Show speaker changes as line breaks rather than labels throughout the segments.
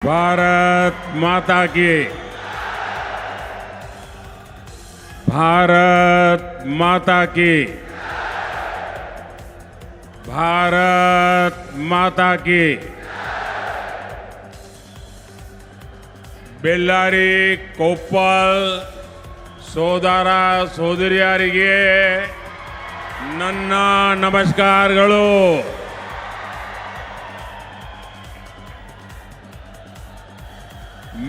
भारत माता की, भारत माता की, भारत माता की। बेल्लारी कोप्पल ಸೋದರ ಸೋದರಿಯರಿಗೆ ನನ್ನ ನಮಸ್ಕಾರಗಳು।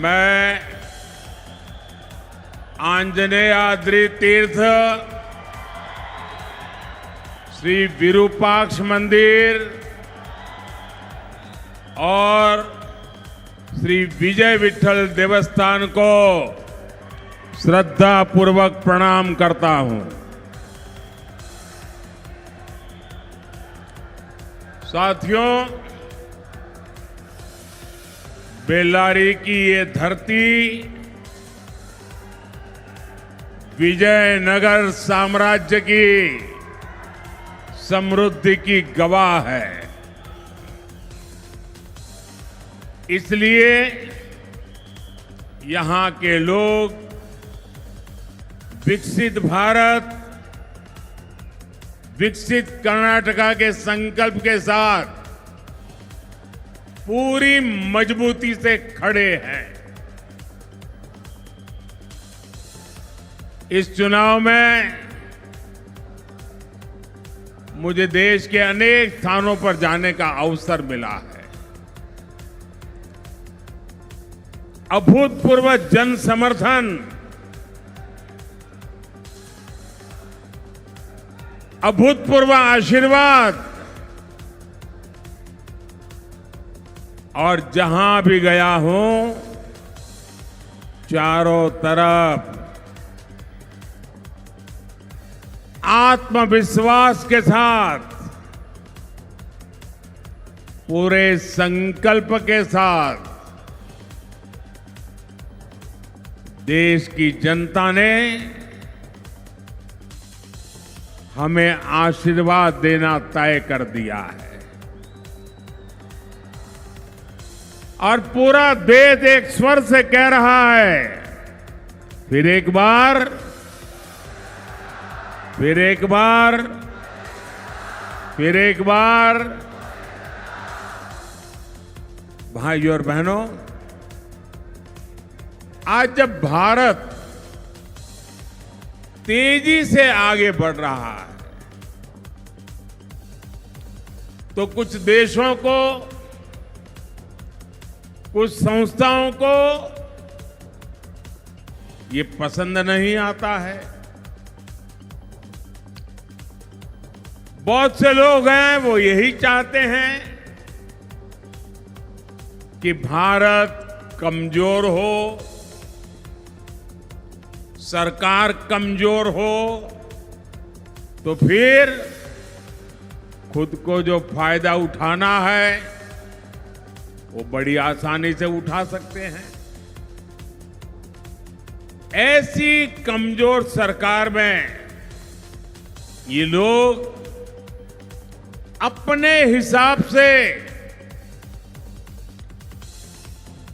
मैं आंजनेयाद्रि तीर्थ श्री विरूपाक्ष मंदिर और श्री विजय विठल देवस्थान को श्रद्धा पूर्वक प्रणाम करता हूं। साथियों, बेल्लारी की ये धरती विजयनगर साम्राज्य की समृद्धि की गवाह है। इसलिए यहां के लोग विकसित भारत, विकसित कर्नाटका के संकल्प के साथ पूरी मजबूती से खड़े हैं। इस चुनाव में मुझे देश के अनेक स्थानों पर जाने का अवसर मिला है। अभूतपूर्व जन समर्थन, अभूतपूर्व आशीर्वाद, और जहां भी गया हूं चारों तरफ आत्मविश्वास के साथ, पूरे संकल्प के साथ देश की जनता ने हमें आशीर्वाद देना तय कर दिया है। और पूरा देश एक स्वर से कह रहा है, फिर एक बार, फिर एक बार, फिर एक बार। भाइयों और बहनों, आज जब भारत तेजी से आगे बढ़ रहा है तो कुछ देशों को, कुछ संस्थाओं को ये पसंद नहीं आता है। बहुत से लोग हैं वो यही चाहते हैं कि भारत कमजोर हो, सरकार कमजोर हो, तो फिर खुद को जो फायदा उठाना है वो बड़ी आसानी से उठा सकते हैं। ऐसी कमजोर सरकार में ये लोग अपने हिसाब से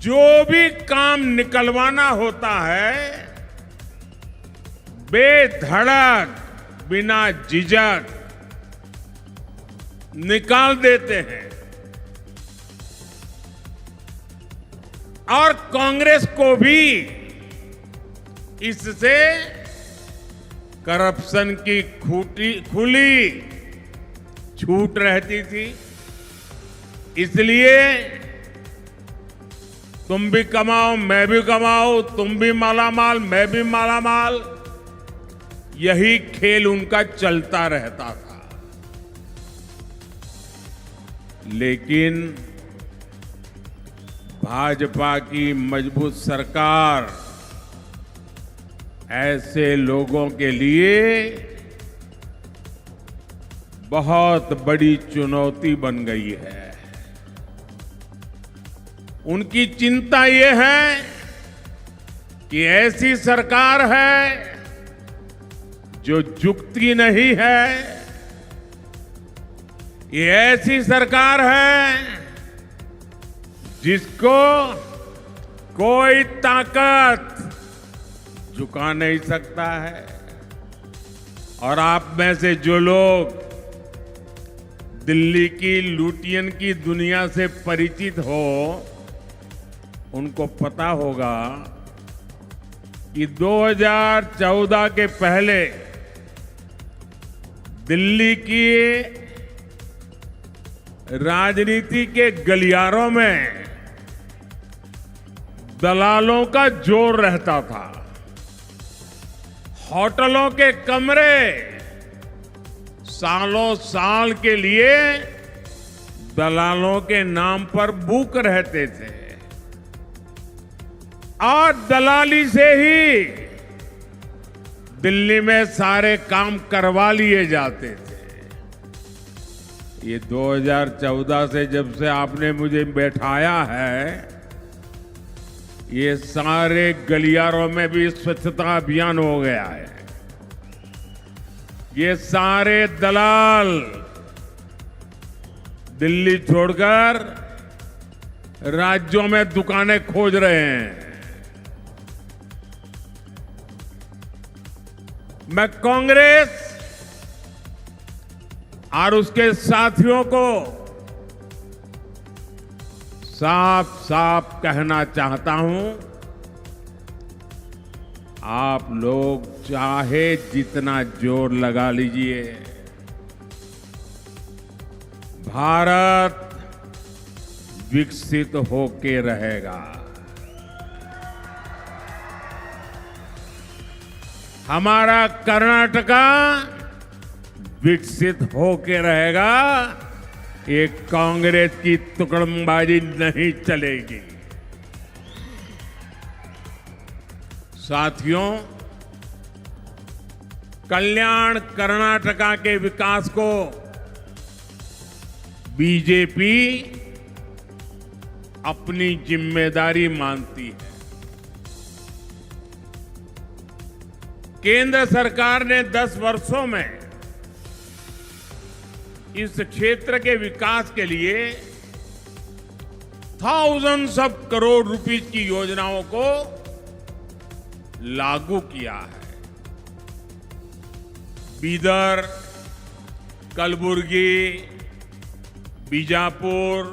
जो भी काम निकलवाना होता है बेधड़क, बिना झिझक निकाल देते हैं। और कांग्रेस को भी इससे करप्शन की खुली छूट रहती थी। इसलिए तुम भी कमाओ, मैं भी कमाओ, तुम भी मालामाल, मैं भी मालामाल, यही खेल उनका चलता रहता था। लेकिन भाजपा की मजबूत सरकार ऐसे लोगों के लिए बहुत बड़ी चुनौती बन गई है। उनकी चिंता ये है कि ऐसी सरकार है जो झुकती नहीं है, ये ऐसी सरकार है जिसको कोई ताकत झुका नहीं सकता है। और आप में से जो लोग दिल्ली की लुटियन की दुनिया से परिचित हो, उनको पता होगा कि 2014 के पहले दिल्ली की राजनीति के गलियारों में दलालों का जोर रहता था। होटलों के कमरे सालों साल के लिए दलालों के नाम पर बुक रहते थे और दलाली से ही दिल्ली में सारे काम करवा लिए जाते थे। ये 2014 से जब से आपने मुझे बैठाया है, ये सारे गलियारों में भी स्वच्छता अभियान हो गया है। ये सारे दलाल दिल्ली छोड़कर राज्यों में दुकानें खोज रहे हैं। मैं कांग्रेस और उसके साथियों को साफ साफ कहना चाहता हूं, आप लोग चाहे जितना जोर लगा लीजिए, भारत विकसित होके रहेगा। हमारा कर्नाटका विकसित होके रहेगा। ये कांग्रेस की तुकड़मबाजी नहीं चलेगी। साथियों, कल्याण कर्नाटका के विकास को बीजेपी अपनी जिम्मेदारी मानती है। केंद्र सरकार ने 10 वर्षों में इस क्षेत्र के विकास के लिए थाउजेंड्स ऑफ करोड़ रुपीस की योजनाओं को लागू किया है। बीदर, कलबुर्गी, बीजापुर,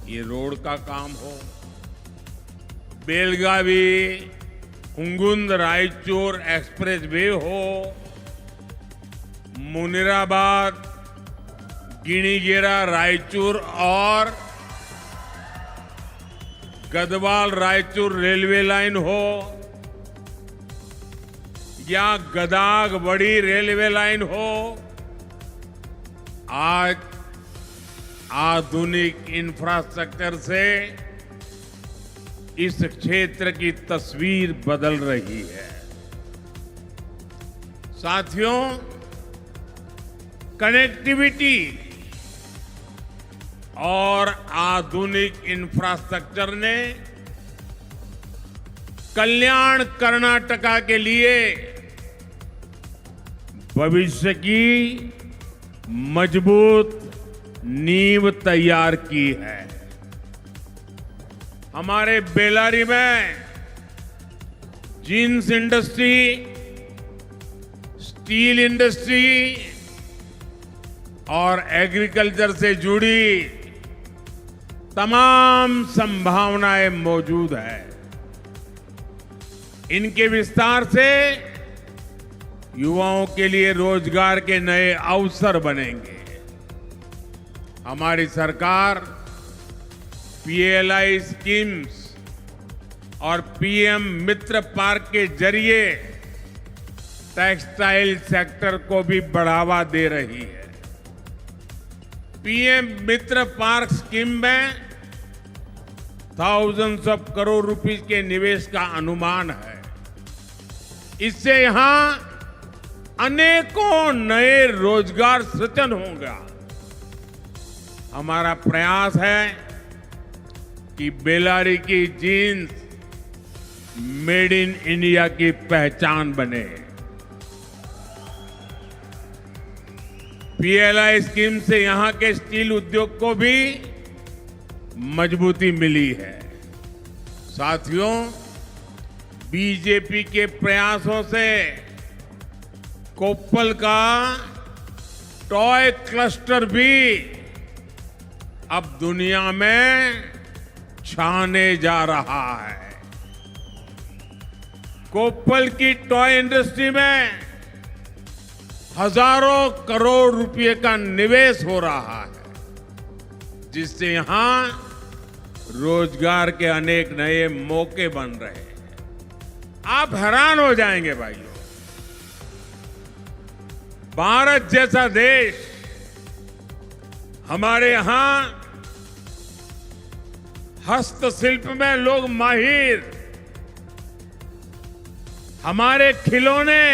ये रोड का काम हो, बेलगावी, हुंगुंद रायचूर एक्सप्रेस वे हो, मुनिराबाद, गिणीगेरा रायचूर और गदवाल रायचूर रेलवे लाइन हो, या गदाग बड़ी रेलवे लाइन हो, आज आधुनिक इंफ्रास्ट्रक्चर से इस क्षेत्र की तस्वीर बदल रही है। साथियों, कनेक्टिविटी और आधुनिक इंफ्रास्ट्रक्चर ने कल्याण कर्नाटका के लिए भविष्य की मजबूत नींव तैयार की है। हमारे बेलारी में जींस इंडस्ट्री, स्टील इंडस्ट्री और एग्रीकल्चर से जुड़ी तमाम संभावनाएं मौजूद है। इनके विस्तार से युवाओं के लिए रोजगार के नए अवसर बनेंगे। हमारी सरकार पीएलआई स्कीम्स और पीएम मित्र पार्क के जरिए टेक्सटाइल सेक्टर को भी बढ़ावा दे रही है। पीएम मित्र पार्क स्कीम में थाउजेंड्स ऑफ करोड़ रुपीस के निवेश का अनुमान है। इससे यहां अनेकों नए रोजगार सृजन होगा। हमारा प्रयास है कि बेलारी की जींस मेड इन इंडिया की पहचान बने। पीएलआई स्कीम से यहां के स्टील उद्योग को भी मजबूती मिली है। साथियों, बीजेपी के प्रयासों से कोप्पल का टॉय क्लस्टर भी अब दुनिया में छाने जा रहा है। कोप्पल की टॉय इंडस्ट्री में हजारों करोड़ रुपए का निवेश हो रहा है, जिससे यहां रोजगार के अनेक नए मौके बन रहे हैं। आप हैरान हो जाएंगे भाइयों, भारत जैसा देश, हमारे यहां हस्तशिल्प में लोग माहिर, हमारे खिलौने,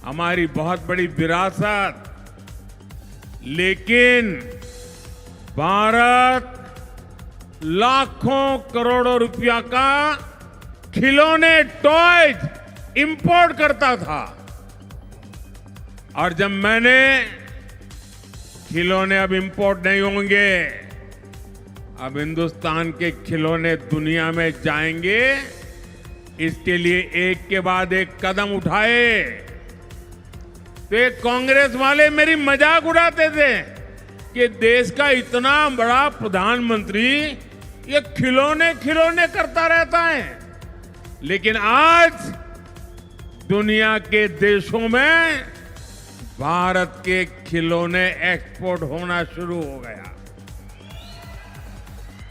हमारी बहुत बड़ी विरासत, लेकिन भारत लाखों करोड़ों रुपया का खिलौने, टॉयज इंपोर्ट करता था। और जब मैंने खिलौने अब इंपोर्ट नहीं होंगे, अब हिंदुस्तान के खिलौने दुनिया में जाएंगे, इसके लिए एक के बाद एक कदम उठाए, तो ये कांग्रेस वाले मेरी मजाक उड़ाते थे कि देश का इतना बड़ा प्रधानमंत्री ये खिलौने खिलौने करता रहता है। लेकिन आज दुनिया के देशों में भारत के खिलौने एक्सपोर्ट होना शुरू हो गया,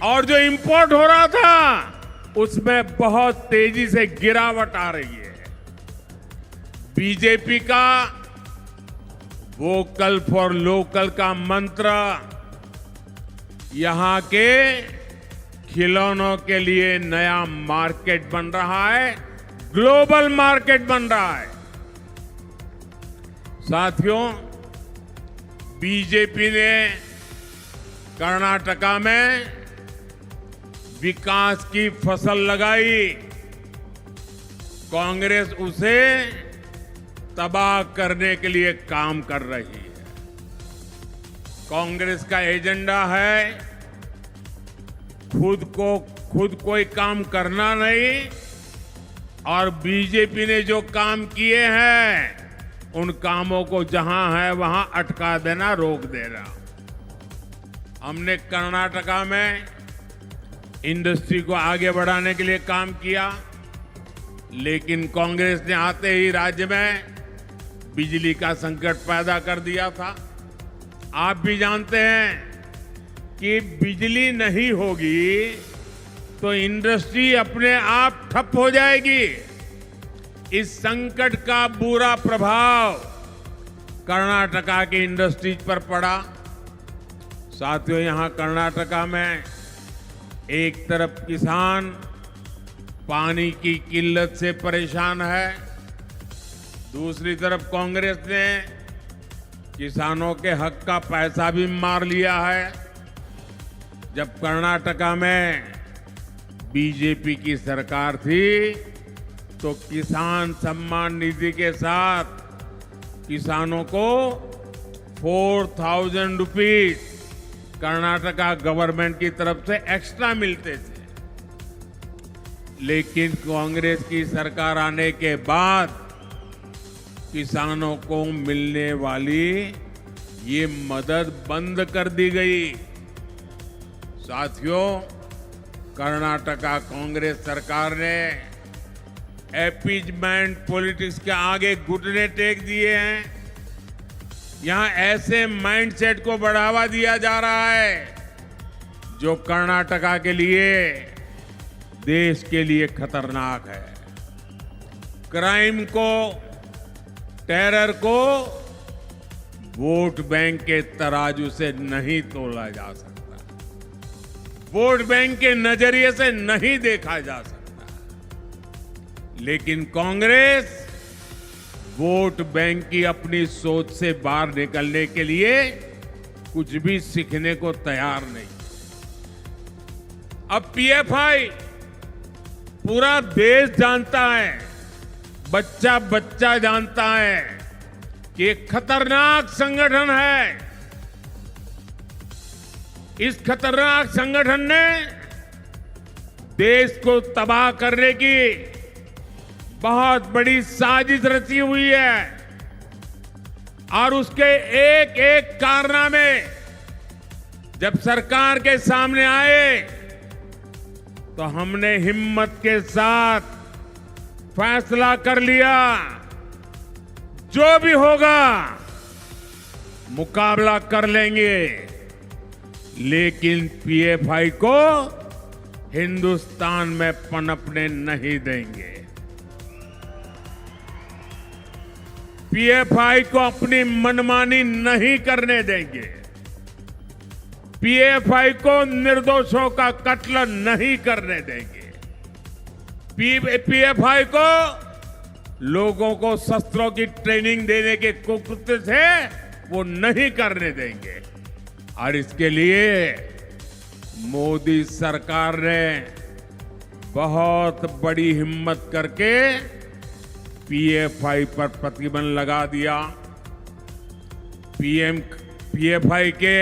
और जो इंपोर्ट हो रहा था उसमें बहुत तेजी से गिरावट आ रही है। बीजेपी का वोकल फॉर लोकल का मंत्र यहां के खिलौनों के लिए नया मार्केट बन रहा है, ग्लोबल मार्केट बन रहा है। साथियों, बीजेपी ने कर्नाटका में विकास की फसल लगाई, कांग्रेस उसे तबाह करने के लिए काम कर रही है। कांग्रेस का एजेंडा है खुद कोई काम करना नहीं, और बीजेपी ने जो काम किए हैं उन कामों को जहां है वहां अटका देना, रोक देना। हमने कर्नाटका में इंडस्ट्री को आगे बढ़ाने के लिए काम किया, लेकिन कांग्रेस ने आते ही राज्य में बिजली का संकट पैदा कर दिया था। आप भी जानते हैं कि बिजली नहीं होगी तो इंडस्ट्री अपने आप ठप हो जाएगी। इस संकट का बुरा प्रभाव कर्नाटका की इंडस्ट्रीज पर पड़ा। साथियों, यहां कर्नाटका में एक तरफ किसान पानी की किल्लत से परेशान है, दूसरी तरफ कांग्रेस ने किसानों के हक का पैसा भी मार लिया है। जब कर्नाटका में बीजेपी की सरकार थी तो किसान सम्मान निधि के साथ किसानों को 4,000 रुपीज कर्नाटका गवर्नमेंट की तरफ से एक्स्ट्रा मिलते थे। लेकिन कांग्रेस की सरकार आने के बाद किसानों को मिलने वाली ये मदद बंद कर दी गई। साथियों, कर्नाटका कांग्रेस सरकार ने अपीजमेंट पॉलिटिक्स के आगे घुटने टेक दिए हैं। यहां ऐसे माइंडसेट को बढ़ावा दिया जा रहा है जो कर्नाटका के लिए, देश के लिए खतरनाक है। क्राइम को, टेरर को वोट बैंक के तराजू से नहीं तोला जा सकता, वोट बैंक के नजरिए से नहीं देखा जा सकता। लेकिन कांग्रेस वोट बैंक की अपनी सोच से बाहर निकलने के लिए कुछ भी सीखने को तैयार नहीं। अब पीएफआई पूरा देश जानता है, बच्चा बच्चा जानता है कि एक खतरनाक संगठन है। इस खतरनाक संगठन ने देश को तबाह करने की बहुत बड़ी साजिश रची हुई है और उसके एक एक कारनामे जब सरकार के सामने आए तो हमने हिम्मत के साथ फैसला कर लिया, जो भी होगा मुकाबला कर लेंगे, लेकिन पीएफआई को हिंदुस्तान में पनपने नहीं देंगे। पीएफआई को अपनी मनमानी नहीं करने देंगे। पीएफआई को निर्दोषों का कत्ल नहीं करने देंगे। पीएफआई को लोगों को शस्त्रों की ट्रेनिंग देने के कुकृत्य से वो नहीं करने देंगे। और इसके लिए मोदी सरकार ने बहुत बड़ी हिम्मत करके पीएफआई पर प्रतिबंध लगा दिया। पीएफआई के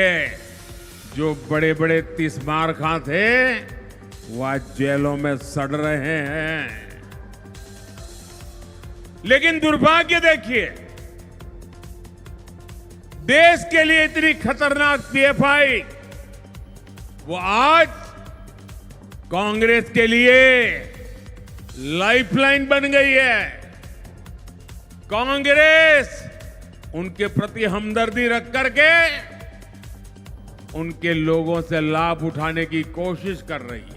जो बड़े बड़े तीसमारखां थे वो आज जेलों में सड़ रहे हैं। लेकिन दुर्भाग्य देखिए, देश के लिए इतनी खतरनाक पीएफआई वो आज कांग्रेस के लिए लाइफलाइन बन गई है। कांग्रेस उनके प्रति हमदर्दी रख करके उनके लोगों से लाभ उठाने की कोशिश कर रही है।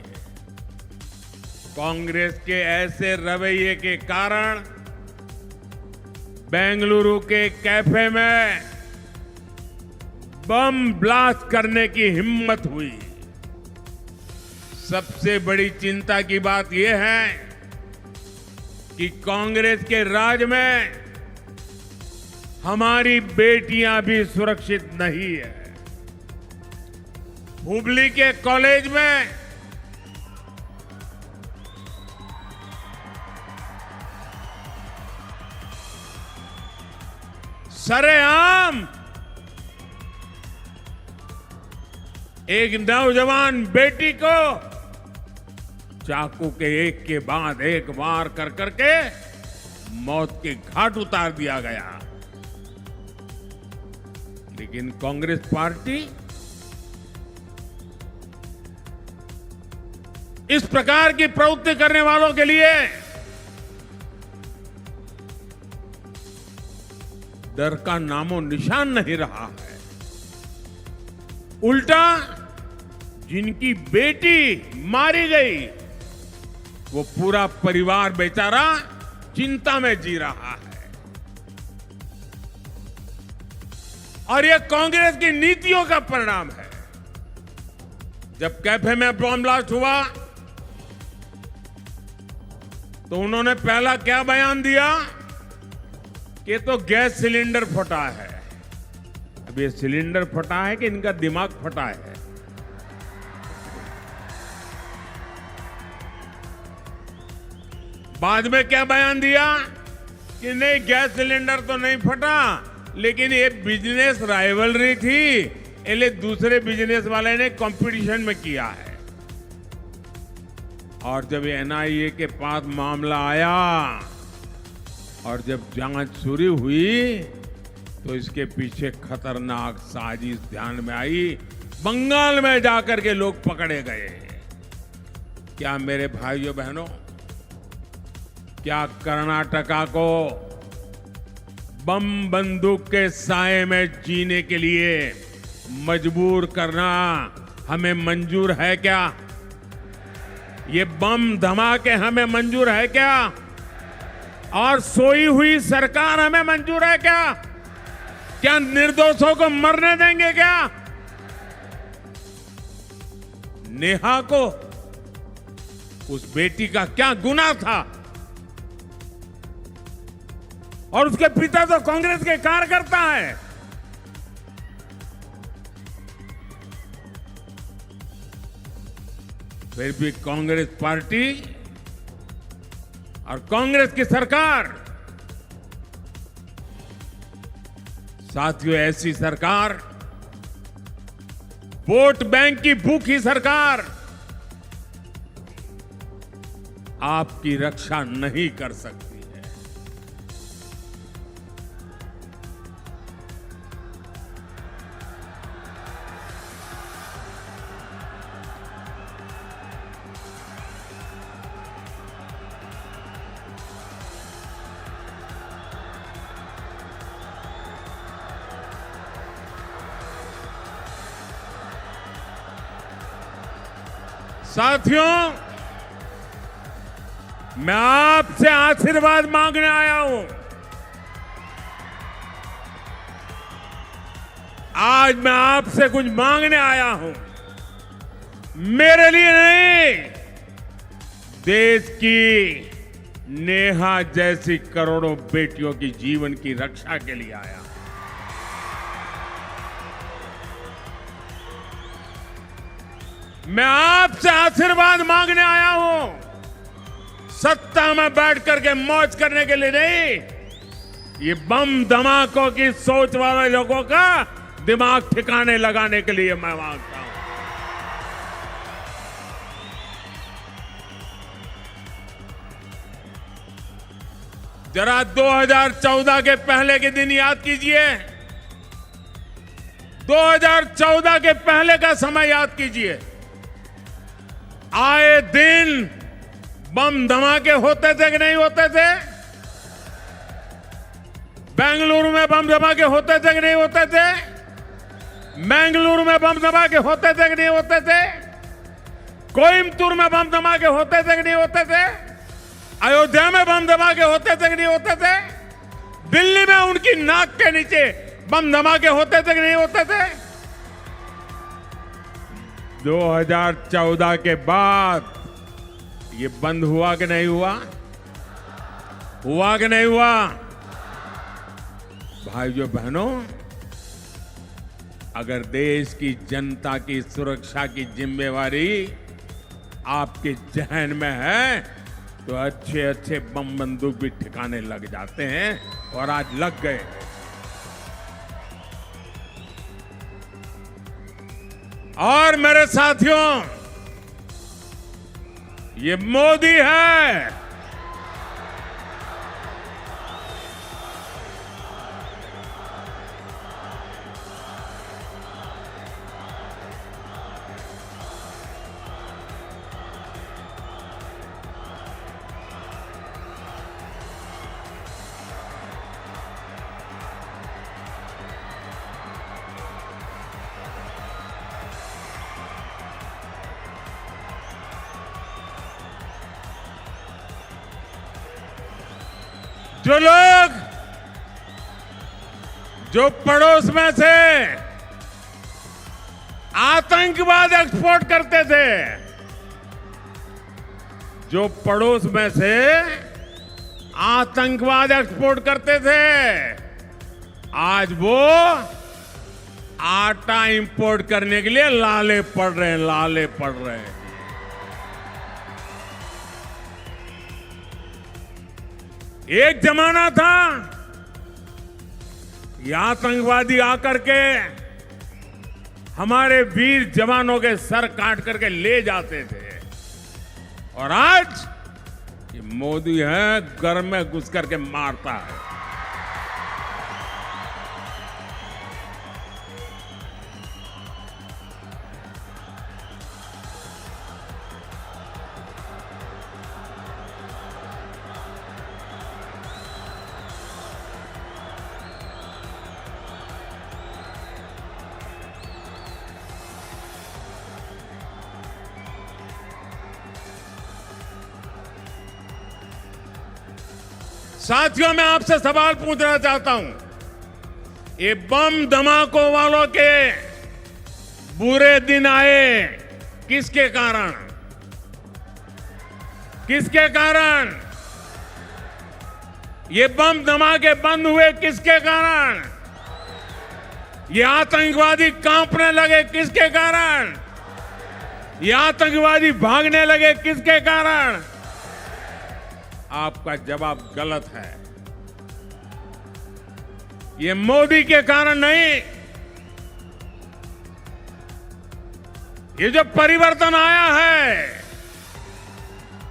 कांग्रेस के ऐसे रवैये के कारण बेंगलुरु के कैफे में बम ब्लास्ट करने की हिम्मत हुई। सबसे बड़ी चिंता की बात यह है कि कांग्रेस के राज में हमारी बेटियां भी सुरक्षित नहीं है। हुबली के कॉलेज में सरेआम एक नौजवान बेटी को चाकू के एक के बाद एक वार कर करके मौत के घाट उतार दिया गया। लेकिन कांग्रेस पार्टी इस प्रकार की प्रवृत्ति करने वालों के लिए डर का नामो निशान नहीं रहा है। उल्टा जिनकी बेटी मारी गई वो पूरा परिवार बेचारा चिंता में जी रहा है। और यह कांग्रेस की नीतियों का परिणाम है। जब कैफे में बम ब्लास्ट हुआ तो उन्होंने पहला क्या बयान दिया कि तो गैस सिलेंडर फटा है। अब ये सिलेंडर फटा है कि इनका दिमाग फटा है? बाद में क्या बयान दिया कि नहीं, गैस सिलेंडर तो नहीं फटा, लेकिन ये बिजनेस राइवलरी थी, इसलिए दूसरे बिजनेस वाले ने कंपटीशन में किया है। और जब एनआईए के पास मामला आया और जब जांच शुरू हुई तो इसके पीछे खतरनाक साजिश ध्यान में आई। बंगाल में जाकर के लोग पकड़े गए। क्या मेरे भाइयों बहनों, क्या कर्नाटका को बम बंदूक के साए में जीने के लिए मजबूर करना हमें मंजूर है क्या? ये बम धमाके हमें मंजूर है क्या? और सोई हुई सरकार हमें मंजूर है क्या? क्या निर्दोषों को मरने देंगे क्या? नेहा को, उस बेटी का क्या गुनाह था? और उसके पिता तो कांग्रेस के कार्यकर्ता है। फिर भी कांग्रेस पार्टी और कांग्रेस की सरकार, साथियों, ऐसी सरकार, वोट बैंक की भूखी सरकार आपकी रक्षा नहीं कर सकती है। साथियों, मैं आपसे आशीर्वाद मांगने आया हूं। आज मैं आपसे कुछ मांगने आया हूं, मेरे लिए नहीं, देश की नेहा जैसी करोड़ों बेटियों की जीवन की रक्षा के लिए आया हूं। मैं आपसे आशीर्वाद मांगने आया हूं, सत्ता में बैठ करके मौज करने के लिए नहीं, ये बम धमाकों की सोच वाले लोगों का दिमाग ठिकाने लगाने के लिए मैं मांगता हूं। जरा 2014 के पहले के दिन याद कीजिए, 2014 के पहले का समय याद कीजिए। आए दिन बम धमाके होते थे कि नहीं होते थे? बेंगलुरु में बम धमाके होते थे कि नहीं होते थे? मंगलुरु में बम धमाके होते थे कि नहीं होते थे? कोयम्बतूर में बम धमाके होते थे कि नहीं होते थे? अयोध्या में बम धमाके होते थे कि नहीं होते थे? दिल्ली में उनकी नाक के नीचे बम धमाके होते थे कि नहीं होते थे? 2014 के बाद ये बंद हुआ कि नहीं हुआ? हुआ कि नहीं हुआ? भाइयों बहनों, अगर देश की जनता की सुरक्षा की जिम्मेवारी आपके जहन में है तो अच्छे अच्छे बम बंदूक भी ठिकाने लग जाते हैं, और आज लग गए। और मेरे साथियों, ये मोदी है, जो लोग जो पड़ोस में से आतंकवाद एक्सपोर्ट करते थे, जो पड़ोस में से आतंकवाद एक्सपोर्ट करते थे, आज वो आटा इंपोर्ट करने के लिए लाले पड़ रहे हैं, लाले पड़ रहे हैं। एक जमाना था ये आतंकवादी आकर के हमारे वीर जवानों के सर काट करके ले जाते थे, और आज ये मोदी है, घर में घुस करके मारता है। साथियों, मैं आपसे सवाल पूछना चाहता हूं, ये बम धमाकों वालों के बुरे दिन आए किसके कारण? किसके कारण? ये बम धमाके बंद हुए किसके कारण? ये आतंकवादी कांपने लगे किसके कारण? ये आतंकवादी भागने लगे किसके कारण? आपका जवाब गलत है। ये मोदी के कारण नहीं। ये जो परिवर्तन आया है,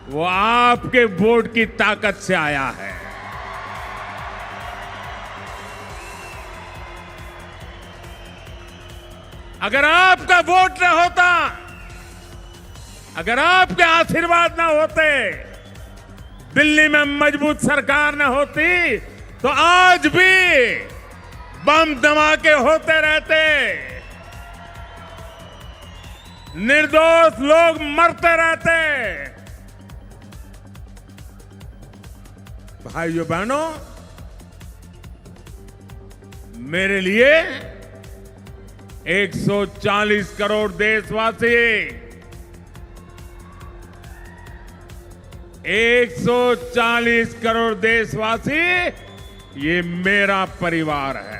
वो आपके वोट की ताकत से आया है। अगर आपका वोट न होता, अगर आपके आशीर्वाद न होते, दिल्ली में मजबूत सरकार न होती, तो आज भी बम धमाके होते रहते, निर्दोष लोग मरते रहते। भाइयों बहनों, मेरे लिए 140 करोड़ देशवासी, 140 करोड़ देशवासी, ये मेरा परिवार है।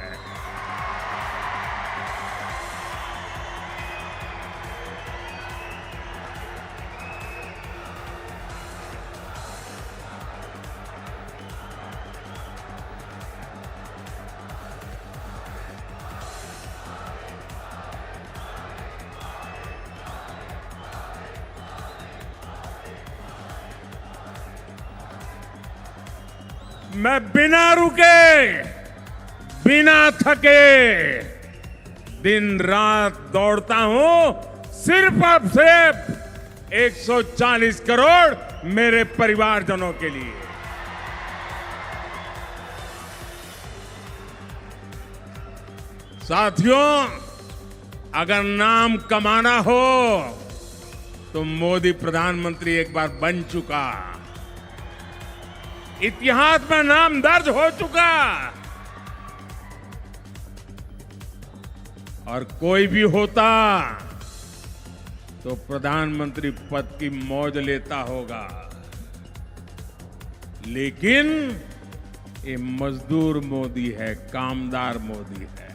मैं बिना रुके, बिना थके दिन रात दौड़ता हूं, सिर्फ और सिर्फ 140 करोड़ मेरे परिवारजनों के लिए। साथियों, अगर नाम कमाना हो तो मोदी प्रधानमंत्री एक बार बन चुका, इतिहास में नाम दर्ज हो चुका, और कोई भी होता तो प्रधानमंत्री पद की मौज लेता होगा। लेकिन ये मजदूर मोदी है, कामदार मोदी है।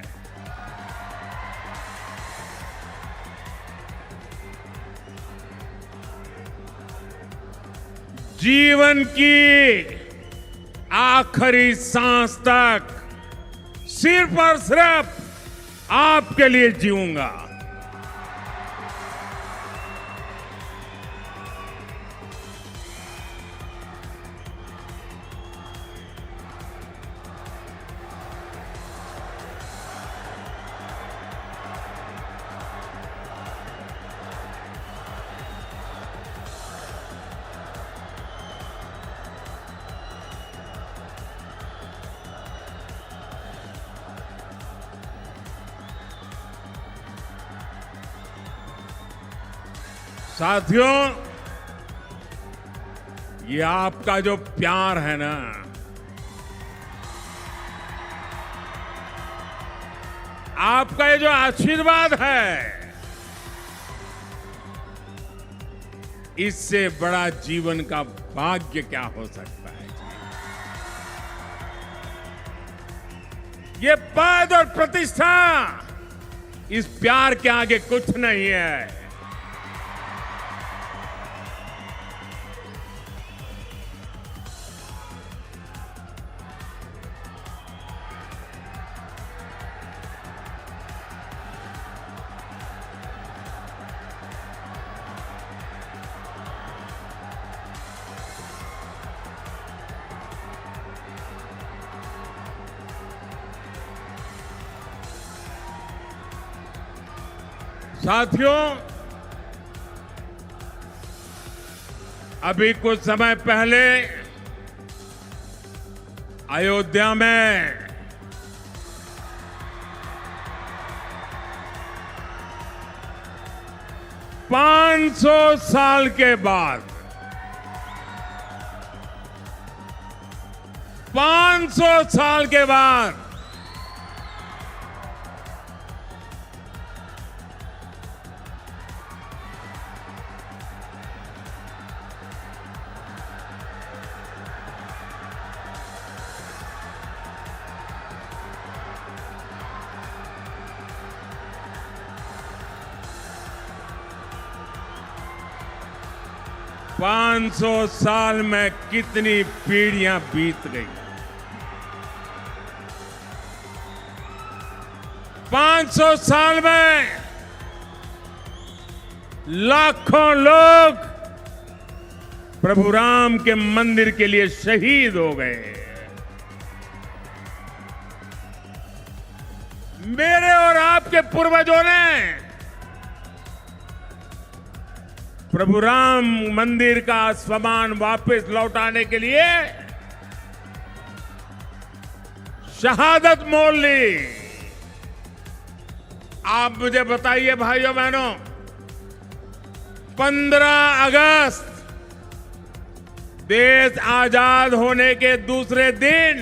जीवन की आखिरी सांस तक सिर्फ और सिर्फ आपके लिए जीऊंगा। साथियों, ये आपका जो प्यार है ना, आपका ये जो आशीर्वाद है, इससे बड़ा जीवन का भाग्य क्या हो सकता है। ये पद और प्रतिष्ठा इस प्यार के आगे कुछ नहीं है। साथियों, अभी कुछ समय पहले अयोध्या में 500 साल के बाद 500 साल के बाद 500 साल में कितनी पीढ़ियां बीत गई। 500 साल में लाखों लोग प्रभु राम के मंदिर के लिए शहीद हो गए। मेरे और आपके पूर्वजों ने प्रभु राम मंदिर का सम्मान वापस लौटाने के लिए शहादत मोल ली। आप मुझे बताइए भाइयों बहनों, 15 अगस्त देश आजाद होने के दूसरे दिन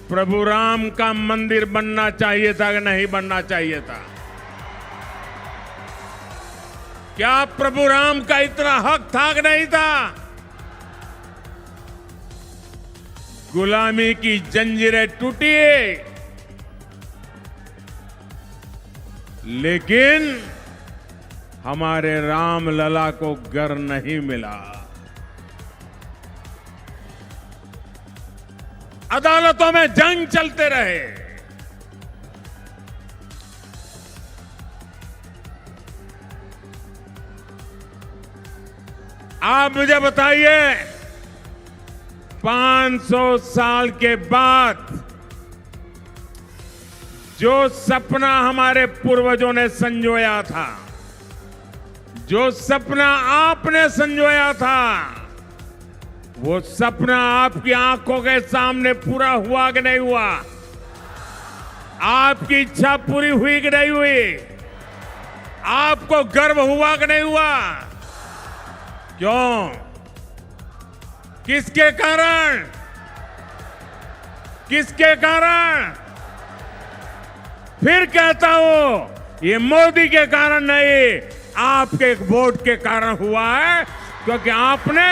प्रभु राम का मंदिर बनना चाहिए था कि नहीं बनना चाहिए था? क्या प्रभु राम का इतना हक था कि नहीं था? गुलामी की जंजीरें टूटी, लेकिन हमारे राम लला को घर नहीं मिला। अदालतों में जंग चलते रहे। आप मुझे बताइए, 500 साल के बाद जो सपना हमारे पूर्वजों ने संजोया था, जो सपना आपने संजोया था, वो सपना आपकी आंखों के सामने पूरा हुआ कि नहीं हुआ? आपकी इच्छा पूरी हुई कि नहीं हुई? आपको गर्व हुआ कि नहीं हुआ? क्यों? किसके कारण? किसके कारण? फिर कहता हूं, ये मोदी के कारण नहीं, आपके वोट के कारण हुआ है, क्योंकि आपने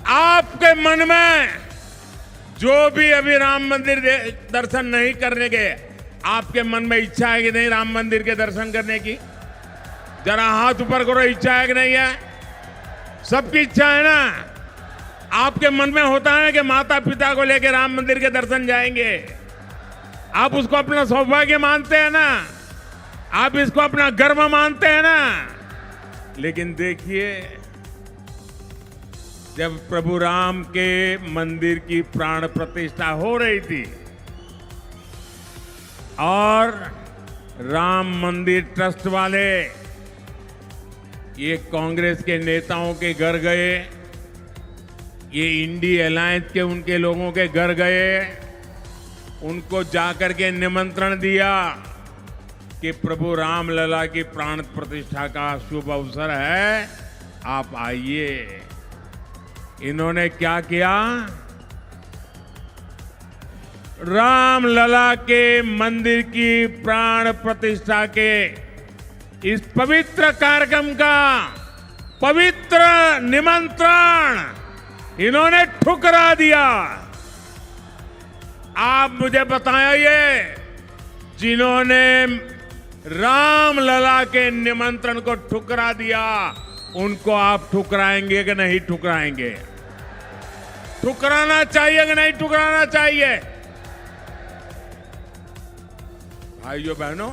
आपके मन में जो भी अभी राम मंदिर दर्शन नहीं करने गए, आपके मन में इच्छा है कि नहीं राम मंदिर के दर्शन करने की? जरा हाथ ऊपर करो, इच्छा है कि नहीं है? सबकी इच्छा है ना? आपके मन में होता है कि माता पिता को लेकर राम मंदिर के दर्शन जाएंगे? आप उसको अपना सौभाग्य मानते हैं ना? आप इसको अपना गर्व मानते हैं ना? लेकिन देखिए, जब प्रभु राम के मंदिर की प्राण प्रतिष्ठा हो रही थी और राम मंदिर ट्रस्ट वाले ये कांग्रेस के नेताओं के घर गए, ये इंडी अलायंस के उनके लोगों के घर गए, उनको जाकर के निमंत्रण दिया कि प्रभु राम लला की प्राण प्रतिष्ठा का शुभ अवसर है, आप आइए। इन्होंने क्या किया? राम लला के मंदिर की प्राण प्रतिष्ठा के इस पवित्र कार्यक्रम का पवित्र निमंत्रण इन्होंने ठुकरा दिया। आप मुझे बताइए, जिन्होंने राम लला के निमंत्रण को ठुकरा दिया, उनको आप ठुकराएंगे कि नहीं ठुकराएंगे? ठुकराना चाहिए कि नहीं ठुकराना चाहिए? भाइयों बहनों,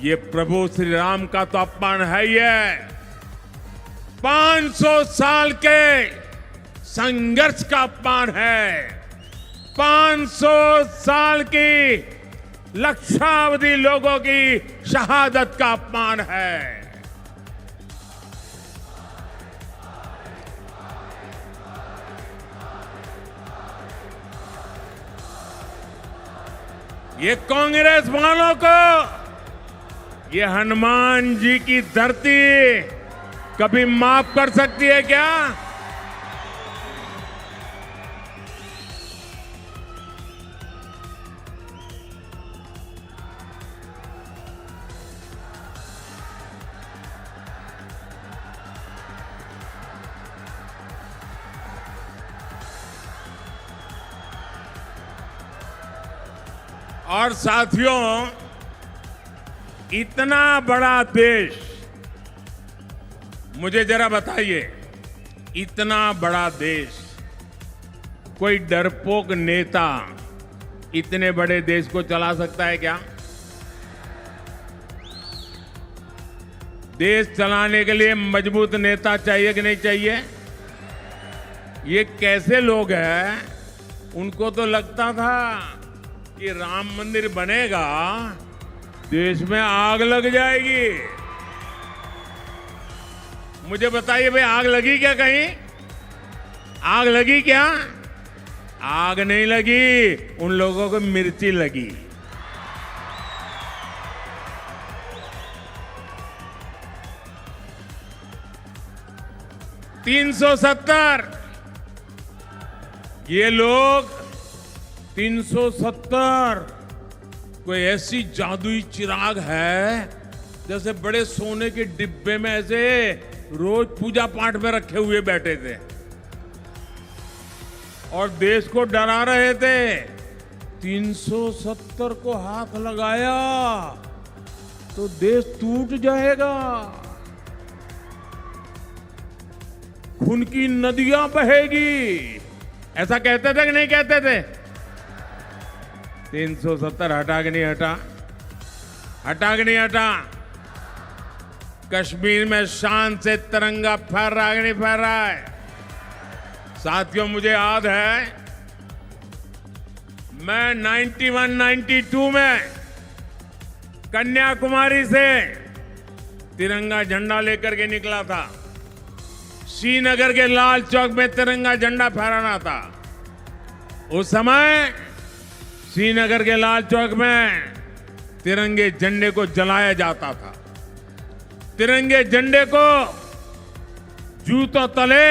ये प्रभु श्री राम का तो अपमान है। ये 500 साल के संघर्ष का अपमान है। 500 साल की लक्षावधि लोगों की शहादत का अपमान है। ये कांग्रेस वालों को, ये हनुमान जी की धरती कभी माफ कर सकती है क्या? और साथियों, इतना बड़ा देश, मुझे जरा बताइए, इतना बड़ा देश, कोई डरपोक नेता इतने बड़े देश को चला सकता है क्या? देश चलाने के लिए मजबूत नेता चाहिए कि नहीं चाहिए? ये कैसे लोग हैं? उनको तो लगता था कि राम मंदिर बनेगा, देश में आग लग जाएगी। मुझे बताइए भाई, आग लगी क्या कहीं? आग लगी क्या? आग नहीं लगी, उन लोगों को मिर्ची लगी। $370, ये लोग 370 कोई ऐसी जादुई चिराग है जैसे बड़े सोने के डिब्बे में ऐसे रोज पूजा पाठ में रखे हुए बैठे थे और देश को डरा रहे थे। 370 को हाथ लगाया तो देश टूट जाएगा, खून की नदियां बहेगी, ऐसा कहते थे कि नहीं कहते थे? 370 हटा कि नहीं हटा? हटा कि नहीं हटा? कश्मीर में शान से तिरंगा फहर रहा है कि नहीं फहर रहा है? साथियों, मुझे याद है मैं 91-92 में कन्याकुमारी से तिरंगा झंडा लेकर के निकला था। श्रीनगर के लाल चौक में तिरंगा झंडा फहराना था। उस समय श्रीनगर के लाल चौक में तिरंगे झंडे को जलाया जाता था। तिरंगे झंडे को जूतों तले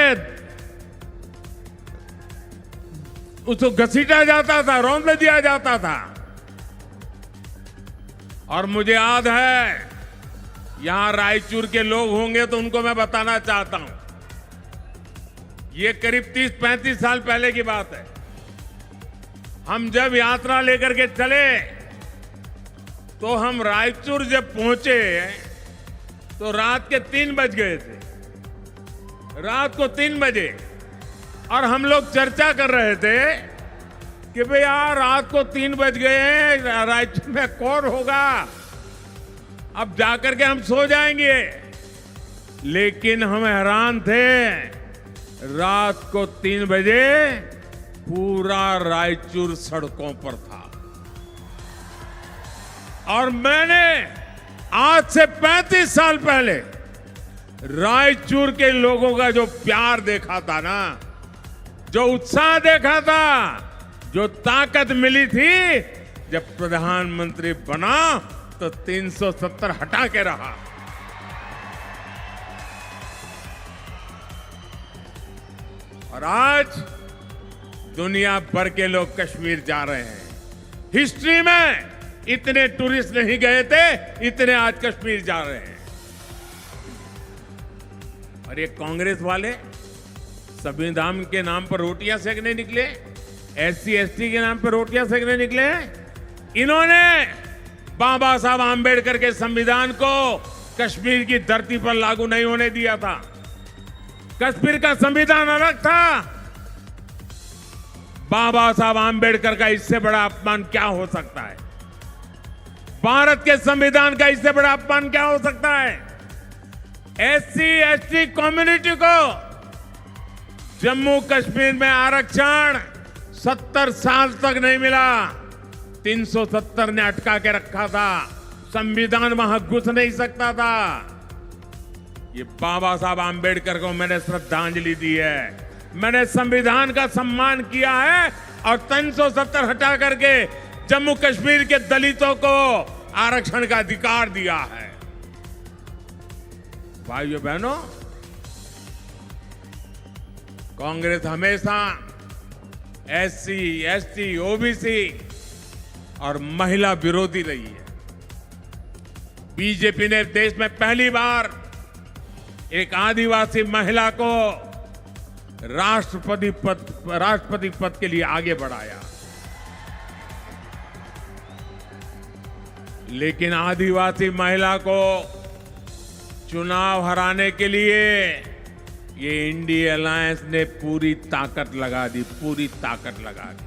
उसको घसीटा जाता था, रौंद दिया जाता था। और मुझे याद है, यहां रायचूर के लोग होंगे तो उनको मैं बताना चाहता हूं, ये करीब 30-35 साल पहले की बात है। हम जब यात्रा लेकर के चले तो हम रायचूर जब पहुंचे तो रात के 3 बज गए थे, रात को 3 बजे, और हम लोग चर्चा कर रहे थे कि भाई यार रात को 3 बज गए हैं, रायचूर में कौन होगा, अब जाकर के हम सो जाएंगे। लेकिन हम हैरान थे, रात को 3 बजे पूरा रायचूर सड़कों पर था। और मैंने आज से 35 साल पहले रायचूर के लोगों का जो प्यार देखा था ना, जो उत्साह देखा था, जो ताकत मिली थी, जब प्रधानमंत्री बना तो 370 हटा के रहा। और आज दुनिया भर के लोग कश्मीर जा रहे हैं। हिस्ट्री में इतने टूरिस्ट नहीं गए थे, इतने आज कश्मीर जा रहे हैं। और ये कांग्रेस वाले संविधान के नाम पर रोटियां सेकने निकले, SC/ST के नाम पर रोटियां सेकने निकले। इन्होंने बाबा साहब आंबेडकर के संविधान को कश्मीर की धरती पर लागू नहीं होने दिया था। कश्मीर का संविधान अलग था। बाबा साहब आंबेडकर का इससे बड़ा अपमान क्या हो सकता है? भारत के संविधान का इससे बड़ा अपमान क्या हो सकता है? SC/ST कम्युनिटी को जम्मू कश्मीर में आरक्षण 70 साल तक नहीं मिला। 370 ने अटका के रखा था, संविधान वहां घुस नहीं सकता था। ये बाबा साहब आंबेडकर को मैंने श्रद्धांजलि दी है, मैंने संविधान का सम्मान किया है और 370 हटा करके जम्मू कश्मीर के दलितों को आरक्षण का अधिकार दिया है। भाइयों बहनों, कांग्रेस हमेशा SC/ST, OBC और महिला विरोधी रही है। बीजेपी ने देश में पहली बार एक आदिवासी महिला को राष्ट्रपति पद के लिए आगे बढ़ाया। लेकिन आदिवासी महिला को चुनाव हराने के लिए ये इंडिया अलायंस ने पूरी ताकत लगा दी, पूरी ताकत लगा दी।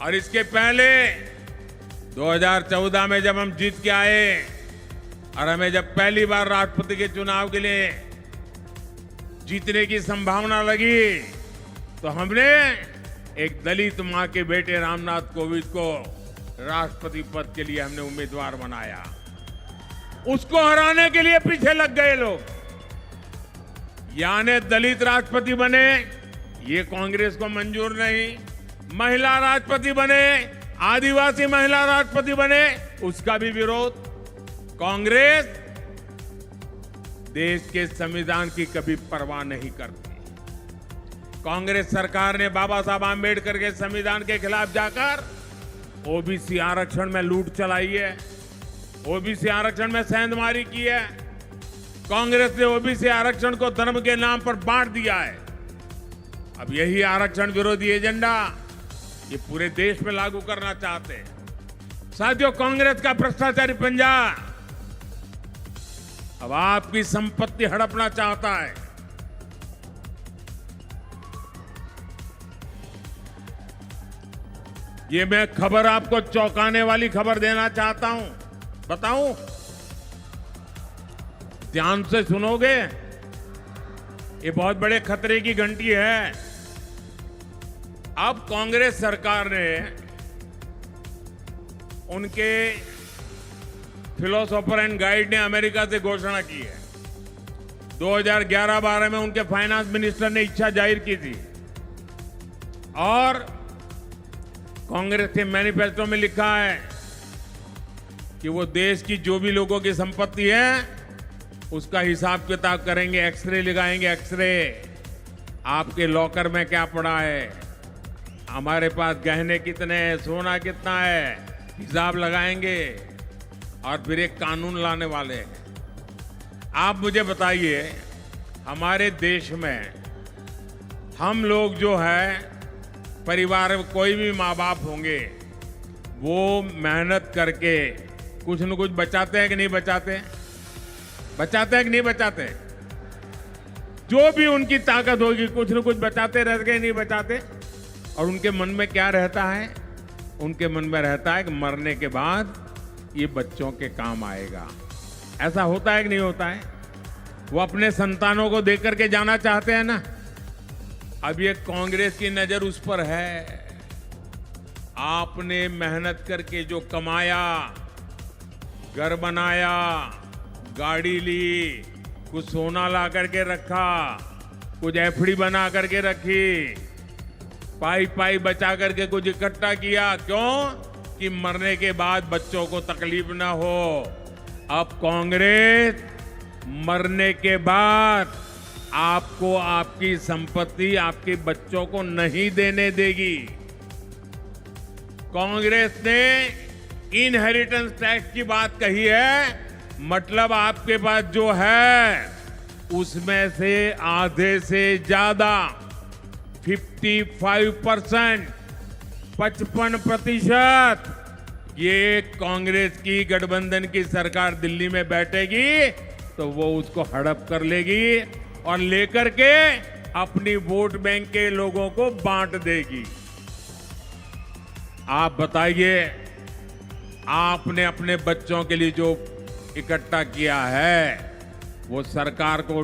और इसके पहले 2014 में जब हम जीत के आए और हमें जब पहली बार राष्ट्रपति के चुनाव के लिए जीतने की संभावना लगी तो हमने एक दलित मां के बेटे रामनाथ कोविंद को राष्ट्रपति पद के लिए हमने उम्मीदवार बनाया। उसको हराने के लिए पीछे लग गए लोग। यानी दलित राष्ट्रपति बने, ये कांग्रेस को मंजूर नहीं। महिला राष्ट्रपति बने, आदिवासी महिला राष्ट्रपति बने, उसका भी विरोध। कांग्रेस देश के संविधान की कभी परवाह नहीं करती। कांग्रेस सरकार ने बाबा साहब आंबेडकर के संविधान के खिलाफ जाकर ओबीसी आरक्षण में लूट चलाई है, ओबीसी आरक्षण में सेंधमारी की है। कांग्रेस ने ओबीसी आरक्षण को धर्म के नाम पर बांट दिया है। अब यही आरक्षण विरोधी एजेंडा ये पूरे देश में लागू करना चाहते हैं। साथियों, कांग्रेस का भ्रष्टाचारी पंजा अब आपकी संपत्ति हड़पना चाहता है। ये मैं खबर आपको चौंकाने वाली खबर देना चाहता हूं। बताऊं? ध्यान से सुनोगे? ये बहुत बड़े खतरे की घंटी है। अब कांग्रेस सरकार ने उनके फिलोसोफर एंड गाइड ने अमेरिका से घोषणा की है। 2011-12 में उनके फाइनेंस मिनिस्टर ने इच्छा जाहिर की थी और कांग्रेस के मैनिफेस्टो में लिखा है कि वो देश की जो भी लोगों की संपत्ति है उसका हिसाब किताब करेंगे, एक्सरे लगाएंगे। एक्सरे आपके लॉकर में क्या पड़ा है, हमारे पास गहने कितने हैं, सोना कितना है, हिसाब लगाएंगे और फिर एक कानून लाने वाले हैं। आप मुझे बताइए, हमारे देश में हम लोग जो है परिवार में कोई भी माँ बाप होंगे वो मेहनत करके कुछ न कुछ बचाते हैं कि नहीं बचाते? बचाते हैं कि नहीं बचाते? जो भी उनकी ताकत होगी कुछ न कुछ बचाते रह गए, नहीं बचाते? और उनके मन में क्या रहता है? उनके मन में रहता है कि मरने के बाद ये बच्चों के काम आएगा। ऐसा होता है कि नहीं होता है? वो अपने संतानों को देख करके जाना चाहते हैं ना। अब ये कांग्रेस की नजर उस पर है। आपने मेहनत करके जो कमाया, घर बनाया, गाड़ी ली, कुछ सोना ला करके रखा, कुछ एफडी बना करके रखी, पाई पाई बचा करके कुछ इकट्ठा किया। क्यों? कि मरने के बाद बच्चों को तकलीफ ना हो। अब कांग्रेस मरने के बाद आपको आपकी संपत्ति आपके बच्चों को नहीं देने देगी। कांग्रेस ने इनहेरिटेंस टैक्स की बात कही है, मतलब आपके पास जो है उसमें से आधे से ज्यादा 55%, 55% ये कांग्रेस की गठबंधन की सरकार दिल्ली में बैठेगी तो वो उसको हड़प कर लेगी और लेकर के अपनी वोट बैंक के लोगों को बांट देगी। आप बताइए, आपने अपने बच्चों के लिए जो इकट्ठा किया है वो सरकार को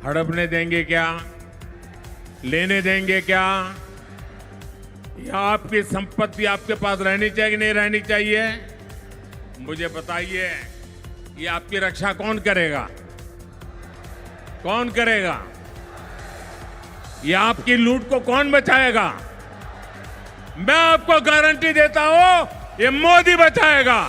हड़पने देंगे क्या? लेने देंगे क्या? या आपकी संपत्ति आपके पास रहनी चाहिए कि नहीं रहनी चाहिए? मुझे बताइए, ये आपकी रक्षा कौन करेगा? कौन करेगा? ये आपकी लूट को कौन बचाएगा? मैं आपको गारंटी देता हूं, ये मोदी बचाएगा।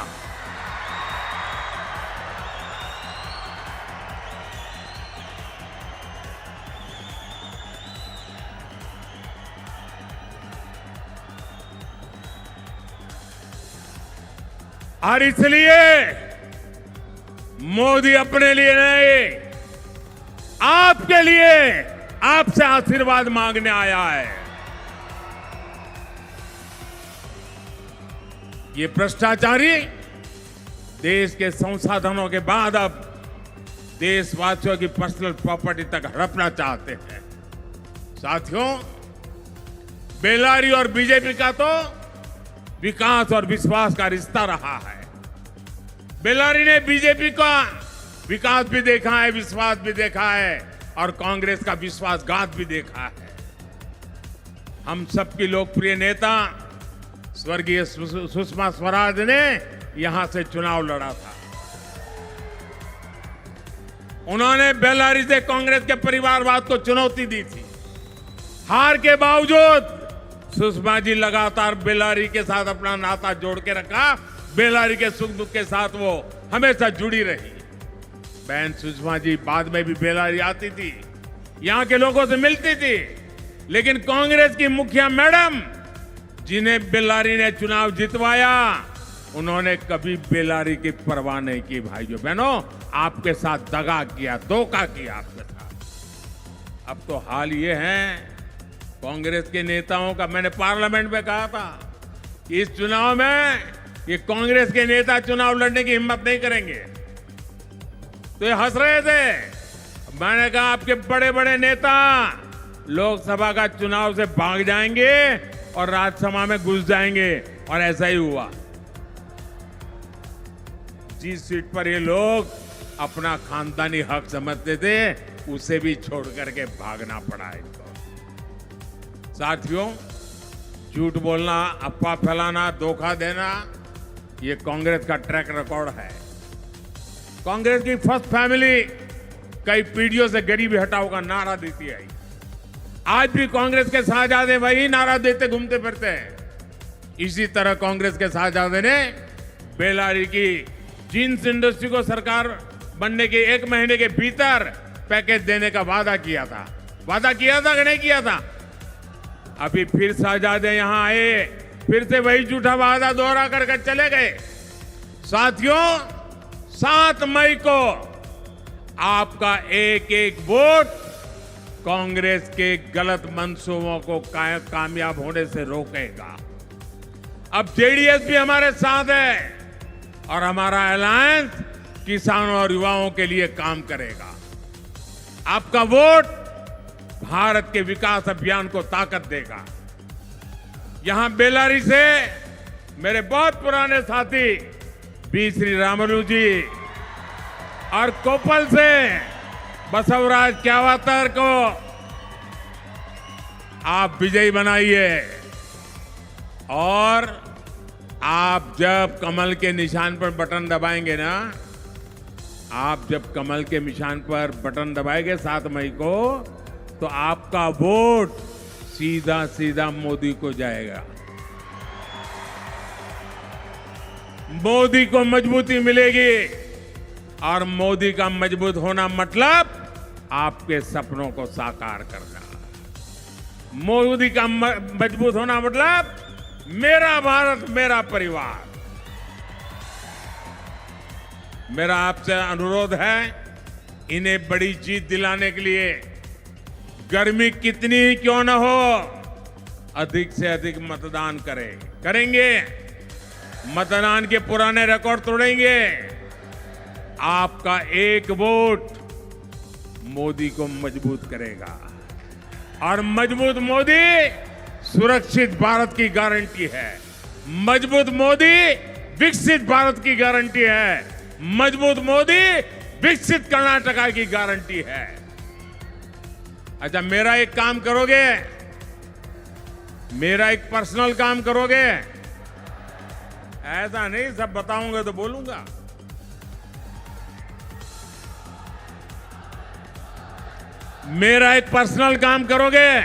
और इसलिए मोदी अपने लिए नहीं, आपके लिए आपसे आशीर्वाद मांगने आया है। ये भ्रष्टाचारी देश के संसाधनों के बाद अब देशवासियों की पर्सनल प्रॉपर्टी तक हड़पना चाहते हैं। साथियों, बेलारी और बीजेपी का तो विकास और विश्वास का रिश्ता रहा है। बेलारी ने बीजेपी का विकास भी देखा है, विश्वास भी देखा है और कांग्रेस का विश्वासघात भी देखा है। हम सबकी लोकप्रिय नेता स्वर्गीय सुषमा स्वराज ने यहां से चुनाव लड़ा था। उन्होंने बेलारी से कांग्रेस के परिवारवाद को चुनौती दी थी। हार के बावजूद सुषमा जी लगातार बेलारी के साथ अपना नाता जोड़ के रखा। बेलारी के सुख दुख के साथ वो हमेशा जुड़ी रही। बहन सुषमा जी बाद में भी बेलारी आती थी, यहां के लोगों से मिलती थी, लेकिन कांग्रेस की मुखिया मैडम जिन्हें बेलारी ने चुनाव जितवाया, उन्होंने कभी बेलारी की परवाह नहीं की। भाइयों बहनों, आपके साथ दगा किया, धोखा किया आपके साथ। अब तो हाल ये है, कांग्रेस के नेताओं का, मैंने पार्लियामेंट में कहा था कि इस चुनाव में ये कांग्रेस के नेता चुनाव लड़ने की हिम्मत नहीं करेंगे। तो ये हंस रहे थे। मैंने कहा आपके बड़े बड़े नेता लोकसभा का चुनाव से भाग जाएंगे और राज्यसभा में घुस जाएंगे, और ऐसा ही हुआ। जिस सीट पर ये लोग अपना खानदानी हक समझते थे, उसे भी छोड़ करके भागना पड़ा इनको। साथियों, झूठ बोलना, अफवाह फैलाना, धोखा देना, ये कांग्रेस का ट्रैक रिकॉर्ड है। कांग्रेस की फर्स्ट फैमिली कई पीढ़ियों से गरीबी हटाओ का नारा देती आई। आज भी कांग्रेस के साहजादे वही नारा देते घूमते फिरते हैं। इसी तरह कांग्रेस के साहजादे ने बेलारी की जींस इंडस्ट्री को सरकार बनने के 1 महीने के भीतर पैकेज देने का वादा किया था। वादा किया था कि नहीं किया था? अभी फिर साहजादे यहां आए, फिर से वही झूठा वादा दोहरा करके चले गए। साथियों, 7 मई को आपका एक एक वोट कांग्रेस के गलत मंसूबों को कामयाब होने से रोकेगा। अब जेडीएस भी हमारे साथ है और हमारा अलायंस किसानों और युवाओं के लिए काम करेगा। आपका वोट भारत के विकास अभियान को ताकत देगा। यहां बेलारी से मेरे बहुत पुराने साथी बी श्री रामुलु जी और कोपल से बसवराज क्यावातर को आप विजयी बनाइए, और आप जब कमल के निशान पर बटन दबाएंगे ना, आप जब कमल के निशान पर बटन दबाएंगे 7 मई को, तो आपका वोट सीधा सीधा मोदी को जाएगा। मोदी को मजबूती मिलेगी, और मोदी का मजबूत होना मतलब आपके सपनों को साकार करना। मोदी का मजबूत होना मतलब मेरा भारत, मेरा परिवार। मेरा आपसे अनुरोध है, इन्हें बड़ी जीत दिलाने के लिए गर्मी कितनी ही क्यों न हो, अधिक से अधिक मतदान करेंगे। मतदान के पुराने रिकॉर्ड तोड़ेंगे। आपका एक वोट मोदी को मजबूत करेगा, और मजबूत मोदी सुरक्षित भारत की गारंटी है। मजबूत मोदी विकसित भारत की गारंटी है। मजबूत मोदी विकसित कर्नाटका की गारंटी है। अच्छा, मेरा एक काम करोगे? मेरा एक पर्सनल काम करोगे? ऐसा नहीं सब बताऊंगा तो बोलूंगा। मेरा एक पर्सनल काम करोगे?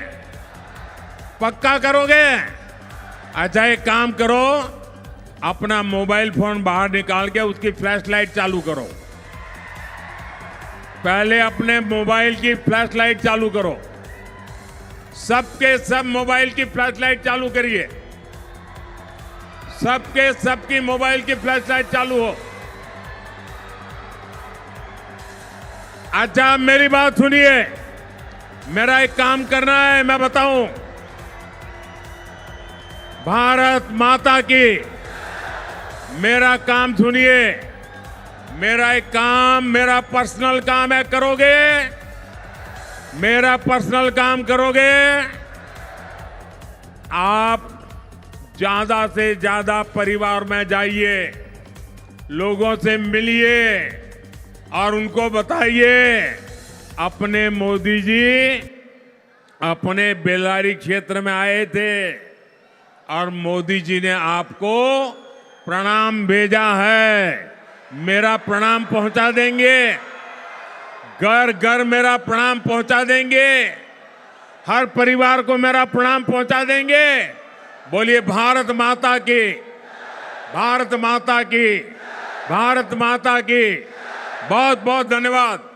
पक्का करोगे? अच्छा, एक काम करो, अपना मोबाइल फोन बाहर निकाल के उसकी फ्लैश लाइट चालू करो। पहले अपने मोबाइल की फ्लैश लाइट चालू करो। सबके सब मोबाइल की फ्लैश लाइट चालू करिए। सबके सबकी मोबाइल की फ्लैश लाइट चालू हो। अच्छा, मेरी बात सुनिए। मेरा एक काम करना है, मैं बताऊं। भारत माता की, मेरा काम सुनिए, मेरा एक काम, मेरा पर्सनल काम है, करोगे? मेरा पर्सनल काम करोगे? आप ज्यादा से ज्यादा परिवार में जाइए, लोगों से मिलिए और उनको बताइए अपने मोदी जी अपने बेल्लारी क्षेत्र में आए थे और मोदी जी ने आपको प्रणाम भेजा है। मेरा प्रणाम पहुंचा देंगे, घर घर मेरा प्रणाम पहुंचा देंगे, हर परिवार को मेरा प्रणाम पहुंचा देंगे। बोलिए भारत माता की, भारत माता की, भारत माता की। बहुत बहुत धन्यवाद।